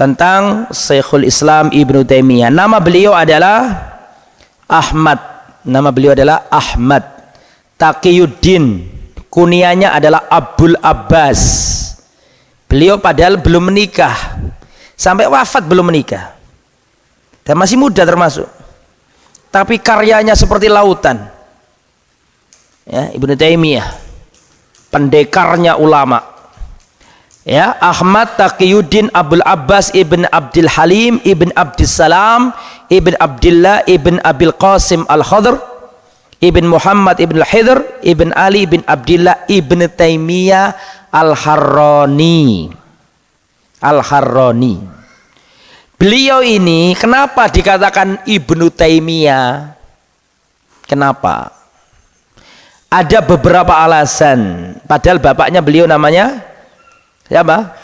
tentang Syekhul Islam Ibnu Taimiyah. Nama beliau adalah Ahmad. Nama beliau adalah Ahmad Taqiyuddin. Kunianya adalah Abul Abbas. Beliau padahal belum menikah, sampai wafat belum menikah, dan masih muda termasuk. Tapi karyanya seperti lautan. Ya, Ibnu Taimiyah, pendekarnya ulama. Ya, Ahmad Taqiyuddin Abul Abbas ibn Abdul Halim ibn Abdissalam ibn Abdillah ibn Abil Qasim Al-Khadr ibn Muhammad ibn Al-Hidr ibn Ali ibn Abdillah ibn Taimiyah Al-Harrani. Al-Harrani. Beliau ini kenapa dikatakan Ibnu Taimiyah? Kenapa? Ada beberapa alasan. Padahal bapaknya beliau namanya siapa?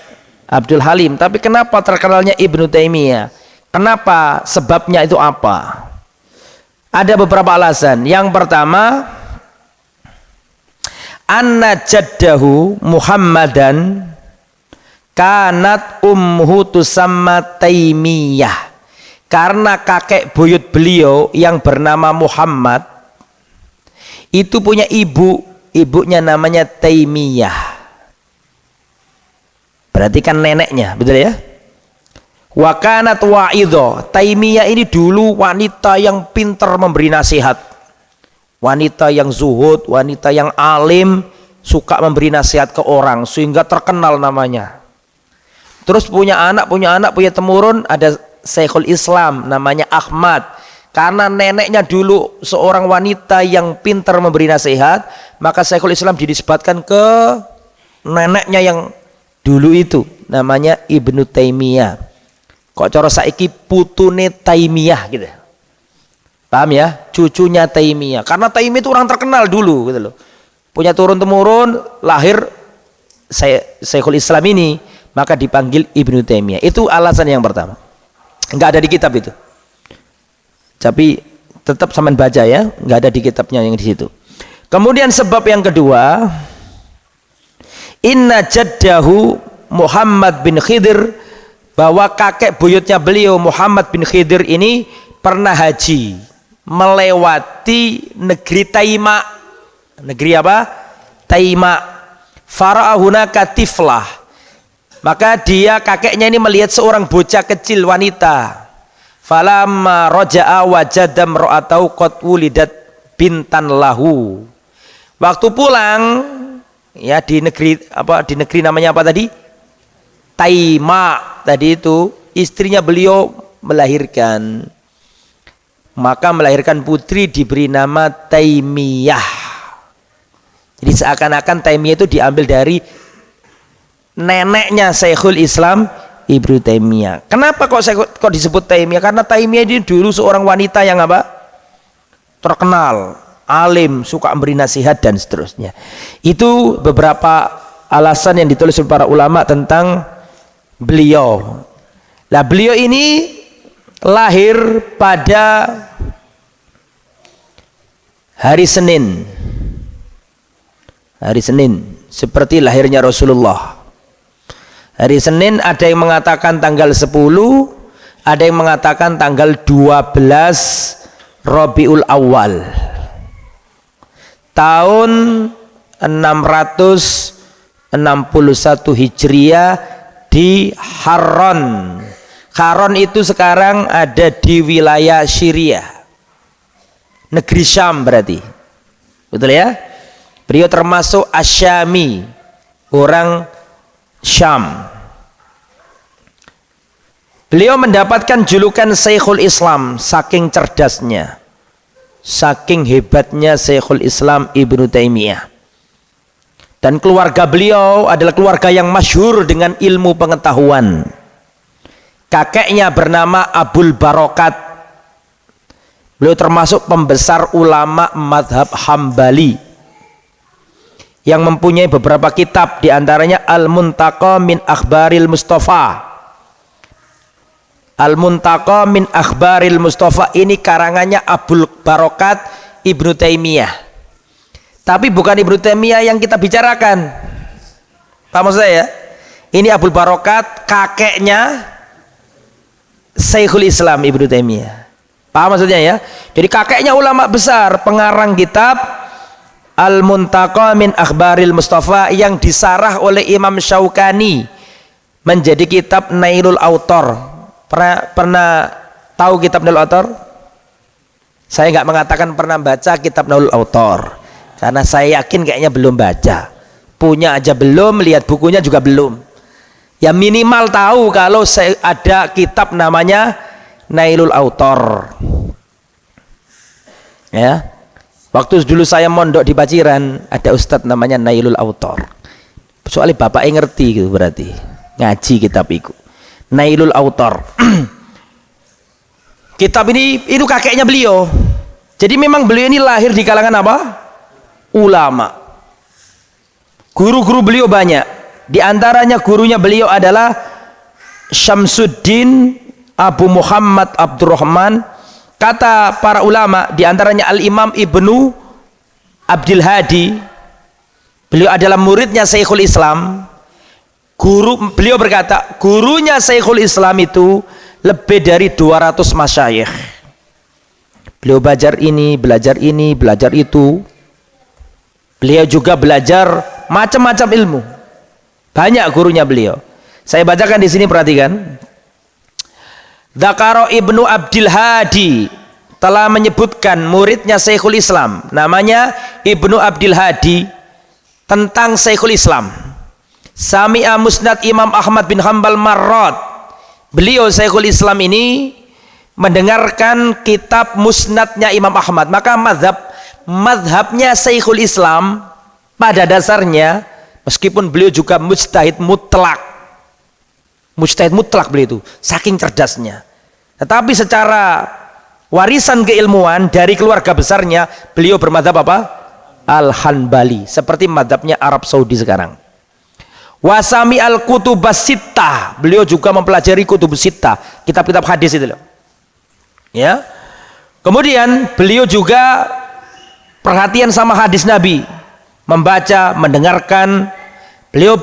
Abdul Halim. Tapi kenapa terkenalnya Ibnu Taimiyah? Kenapa? Sebabnya itu apa? Ada beberapa alasan. Yang pertama, anna jaddahu Muhammadan kanat ummuhu tusamma Taimiyah. Karena kakek buyut beliau yang bernama Muhammad itu punya ibu, ibunya namanya Taimiyah. Berarti kan neneknya, betul ya? Wa kanat wa'idho. Taimiyah ini dulu wanita yang pintar memberi nasihat, wanita yang zuhud, wanita yang alim, suka memberi nasihat ke orang sehingga terkenal namanya. Terus punya anak, punya temurun, ada Syekhul Islam namanya Ahmad. Karena neneknya dulu seorang wanita yang pintar memberi nasihat, maka Syekhul Islam dinisbatkan ke neneknya yang dulu itu, namanya Ibnu Taimiyah. Kok cara saiki putune Taimiyah gitu. Paham ya? Cucunya Taimiyah. Karena Taimiyah itu orang terkenal dulu gitu loh. Punya turun temurun, lahir Syekhul Islam ini, maka dipanggil Ibnu Taimiyah. Itu alasan yang pertama. Enggak ada di kitab itu. Tapi tetap sampean baca ya, enggak ada di kitabnya yang di situ. Kemudian sebab yang kedua, inna jaddahu Muhammad bin Khidir, bahwa kakek buyutnya beliau Muhammad bin Khidir ini pernah haji melewati negeri Taima. Negeri apa? Taima. Fara'ahuna katiflah. Maka dia, kakeknya ini melihat seorang bocah kecil wanita. Falamma raja'a wajada imra'atahu qad wulidat bintan lahu. Waktu pulang ya di negeri apa, di negeri namanya apa tadi? Taima. Tadi itu istrinya beliau melahirkan, maka melahirkan putri diberi nama Taimiyah. Jadi seakan-akan Taimiyah itu diambil dari neneknya Syekhul Islam Ibnu Taimiyah. Kenapa kok disebut Taimiyah? Karena Taimiyah ini dulu seorang wanita yang apa? Terkenal, alim, suka memberi nasihat dan seterusnya. Itu beberapa alasan yang ditulis oleh para ulama tentang beliau. Nah, beliau ini lahir pada hari Senin. Hari Senin, seperti lahirnya Rasulullah. Hari Senin, ada yang mengatakan tanggal 10, ada yang mengatakan tanggal 12 Rabiul Awal. Tahun 661 Hijriah di Harran. Harran itu sekarang ada di wilayah Syria, negeri Syam berarti, betul ya? Beliau termasuk Asyami, orang Syam. Beliau mendapatkan julukan Syekhul Islam saking cerdasnya, saking hebatnya Syekhul Islam Ibnu Taimiyah. Dan keluarga beliau adalah keluarga yang masyhur dengan ilmu pengetahuan. Kakeknya bernama Abul Barokat. Beliau termasuk pembesar ulama madhab Hambali yang mempunyai beberapa kitab, diantaranya Al-Muntaqa min Akhbaril Mustafa. Al-Muntaqa min Akhbaril Mustafa ini karangannya Abul Barokat Ibnu Taimiyah. Tapi bukan Ibnu Taimiyah yang kita bicarakan. Paham maksud saya? Ini Abul Barokat, kakeknya Syekhul Islam Ibnu Taimiyah. Paham maksudnya ya? Jadi kakeknya ulama besar, pengarang kitab Al-Muntaqa min Akhbaril Mustafa yang disarah oleh Imam Syaukani menjadi kitab Nailul Autor. Pernah tahu kitab Nailul Autor? Saya nggak mengatakan pernah baca kitab Nailul Autor karena saya yakin kayaknya belum baca. Punya aja belum, lihat bukunya juga belum. Ya minimal tahu kalau ada kitab namanya Nailul Autor. Ya, waktu dulu saya mondok di Paciran ada ustadz namanya Nailul Autor. Soalnya bapaknya ngerti gitu, berarti ngaji kitab itu Nailul Autor. Kitab ini itu kakeknya beliau. Jadi memang beliau ini lahir di kalangan apa? Ulama. Guru-guru beliau banyak. Di antaranya gurunya beliau adalah Syamsuddin Abu Muhammad Abdurrahman. Kata para ulama, di antaranya Al-Imam Ibnu Abdul Hadi. Beliau adalah muridnya Syekhul Islam. Beliau berkata, gurunya Syekhul Islam itu lebih dari 200 masyayikh. Beliau belajar ini, belajar itu. Beliau juga belajar macam-macam ilmu. Banyak gurunya beliau. Saya bacakan di sini, perhatikan. Dzakara Ibnu Abdul Hadi telah menyebutkan muridnya Syekhul Islam, namanya Ibnu Abdul Hadi, tentang Syekhul Islam. Sami'a Musnad Imam Ahmad bin Hanbal marrat. Beliau Syekhul Islam ini mendengarkan kitab Musnadnya Imam Ahmad. Maka mazhabnya Syekhul Islam pada dasarnya, meskipun beliau juga mujtahid mutlak beliau itu, saking cerdasnya, tetapi secara warisan keilmuan dari keluarga besarnya beliau bermadzhab apa? Al-Hanbali, seperti mazhabnya Arab Saudi sekarang. Wasami al-kutubas sittah, beliau juga mempelajari kutubus sittah, kitab-kitab hadis itu loh. Ya. Kemudian beliau juga perhatian sama hadis Nabi, membaca, mendengarkan. Beliau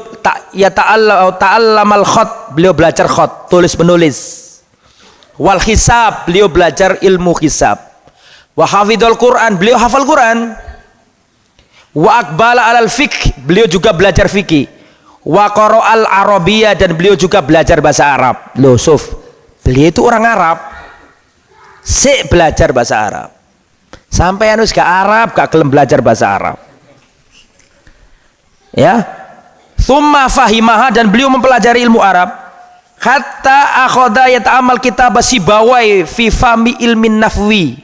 ta'allamal khat, beliau belajar khat, tulis menulis. Wal hisab, beliau belajar ilmu hisab. Wa hafidhul Quran, beliau hafal Quran. Wa aqbala alal fiqh, beliau juga belajar fikih. Wa qara'al arabiyah, dan beliau juga belajar bahasa Arab. Loh, Suf, beliau itu orang Arab. Belajar bahasa Arab. Sampai anus gak Arab, gak kelem belajar bahasa Arab. Ya. Thumma fahimaha, dan beliau mempelajari ilmu Arab. Hatta akhadha yata'amal kitab Sibawai fi fahmi ilmin nahwi.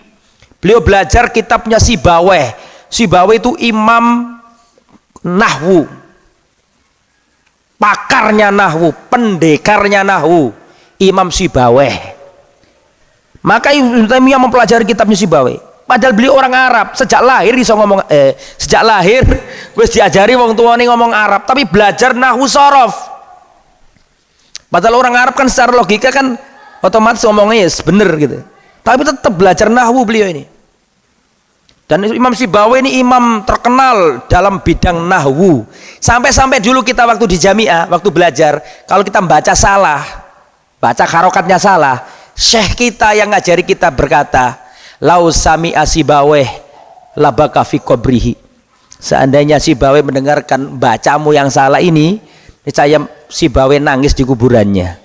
Beliau belajar kitabnya Sibawai. Sibawai itu imam nahwu, pakarnya nahwu, pendekarnya nahwu, Imam Sibawai. Maka Ibnu Taimiyah mempelajari kitabnya Sibawai. Padahal beliau orang Arab, sejak lahir iso ngomong sejak lahir wis diajari wong tuane ngomong Arab, tapi belajar nahwu sorof. Padahal orang Arab kan secara logika kan otomatis ngomongnya yes, bener gitu. Tapi tetap belajar nahwu beliau ini. Dan Imam Sibawai ini imam terkenal dalam bidang nahwu. Sampai-sampai dulu kita waktu di jamiah, waktu belajar, kalau kita membaca salah, baca harokatnya salah, syekh kita yang ngajari kita berkata, lau sami'a Sibawai labaka fi qabrihi. Seandainya Sibawai mendengarkan bacamu yang salah ini, niscaya Sibawai nangis di kuburannya.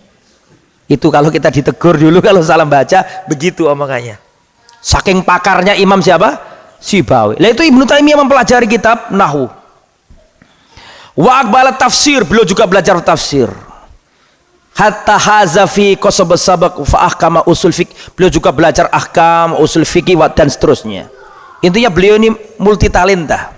Itu kalau kita ditegur dulu kalau salah baca, begitu omongannya. Saking pakarnya Imam siapa? Sibawai. Lah itu Ibnu Taimiyah mempelajari kitab nahwu. Wa aqbala tafsir, beliau juga belajar tafsir. Hatta hazafi qasab sabaq fa ahkama usul fiqh, beliau juga belajar ahkam usul fikih dan seterusnya. Intinya beliau ini multi talenta.